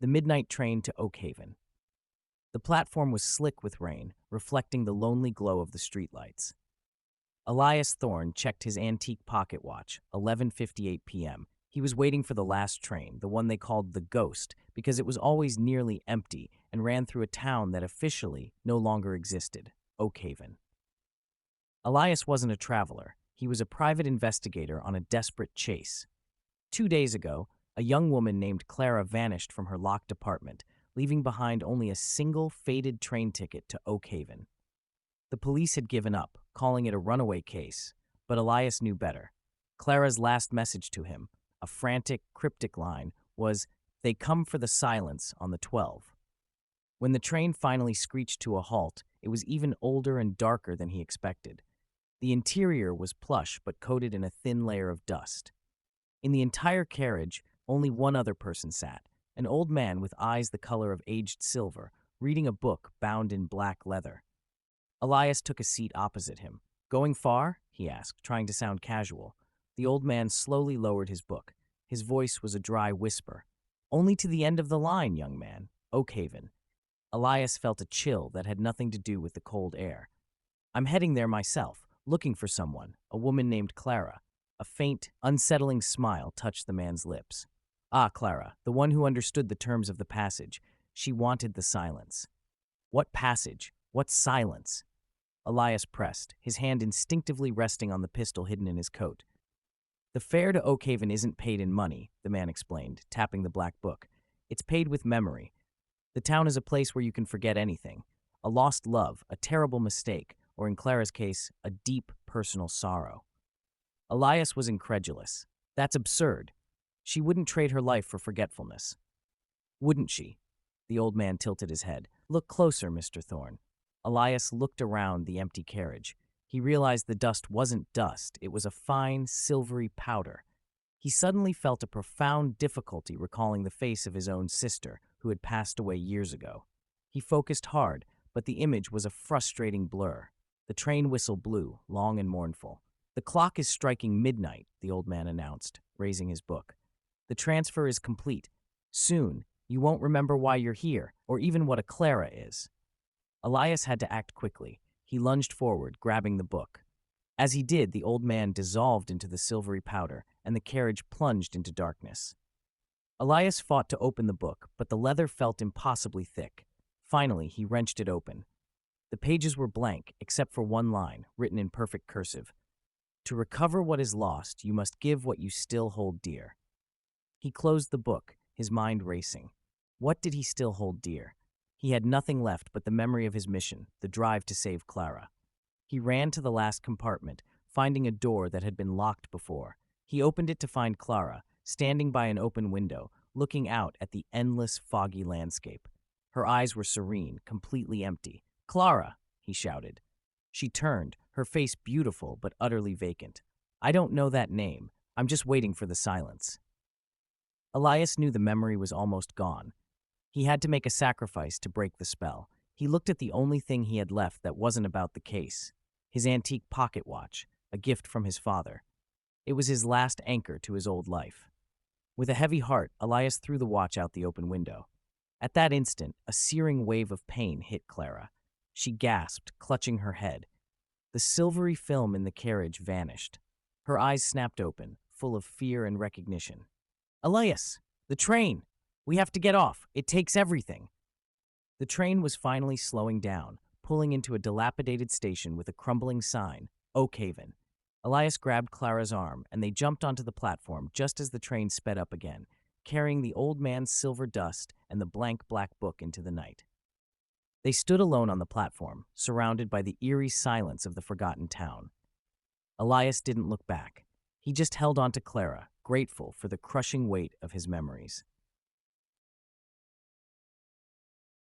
The midnight train to Oakhaven. The platform was slick with rain, reflecting the lonely glow of the streetlights. Elias Thorne checked his antique pocket watch, 11:58 p.m. He was waiting for the last train, the one they called the Ghost, because it was always nearly empty and ran through a town that officially no longer existed, Oakhaven. Elias wasn't a traveler. He was a private investigator on a desperate chase. 2 days ago, a young woman named Clara vanished from her locked apartment, leaving behind only a single faded train ticket to Oakhaven. The police had given up, calling it a runaway case, but Elias knew better. Clara's last message to him, a frantic, cryptic line, was, "They come for the silence on the 12." When the train finally screeched to a halt, it was even older and darker than he expected. The interior was plush but coated in a thin layer of dust. In the entire carriage, only one other person sat, an old man with eyes the color of aged silver, reading a book bound in black leather. Elias took a seat opposite him. "Going far?" he asked, trying to sound casual. The old man slowly lowered his book. His voice was a dry whisper. "Only to the end of the line, young man. Oakhaven." Elias felt a chill that had nothing to do with the cold air. "I'm heading there myself, looking for someone, a woman named Clara." A faint, unsettling smile touched the man's lips. Ah, Clara, the one who understood the terms of the passage. She wanted the silence. What passage? What silence? Elias pressed, his hand instinctively resting on the pistol hidden in his coat. "The fare to Oakhaven isn't paid in money," the man explained, tapping the black book. "It's paid with memory. The town is a place where you can forget anything. A lost love, a terrible mistake, or in Clara's case, a deep personal sorrow." Elias was incredulous. That's absurd. She wouldn't trade her life for forgetfulness. Wouldn't she? The old man tilted his head. "Look closer, Mr. Thorne." Elias looked around the empty carriage. He realized the dust wasn't dust, it was a fine, silvery powder. He suddenly felt a profound difficulty recalling the face of his own sister, who had passed away years ago. He focused hard, but the image was a frustrating blur. The train whistle blew, long and mournful. "The clock is striking midnight," the old man announced, raising his book. "The transfer is complete. Soon, you won't remember why you're here, or even what a Clara is." Elias had to act quickly. He lunged forward, grabbing the book. As he did, the old man dissolved into the silvery powder, and the carriage plunged into darkness. Elias fought to open the book, but the leather felt impossibly thick. Finally, he wrenched it open. The pages were blank, except for one line, written in perfect cursive. "To recover what is lost, you must give what you still hold dear." He closed the book, his mind racing. What did he still hold dear? He had nothing left but the memory of his mission, the drive to save Clara. He ran to the last compartment, finding a door that had been locked before. He opened it to find Clara, standing by an open window, looking out at the endless, foggy landscape. Her eyes were serene, completely empty. "Clara!" he shouted. She turned, her face beautiful but utterly vacant. "I don't know that name. I'm just waiting for the silence." Elias knew the memory was almost gone. He had to make a sacrifice to break the spell. He looked at the only thing he had left that wasn't about the case, his antique pocket watch, a gift from his father. It was his last anchor to his old life. With a heavy heart, Elias threw the watch out the open window. At that instant, a searing wave of pain hit Clara. She gasped, clutching her head. The silvery film in the carriage vanished. Her eyes snapped open, full of fear and recognition. "Elias! The train! We have to get off. It takes everything." The train was finally slowing down, pulling into a dilapidated station with a crumbling sign, Oakhaven. Elias grabbed Clara's arm, and they jumped onto the platform just as the train sped up again, carrying the old man's silver dust and the blank black book into the night. They stood alone on the platform, surrounded by the eerie silence of the forgotten town. Elias didn't look back. He just held on to Clara, grateful for the crushing weight of his memories.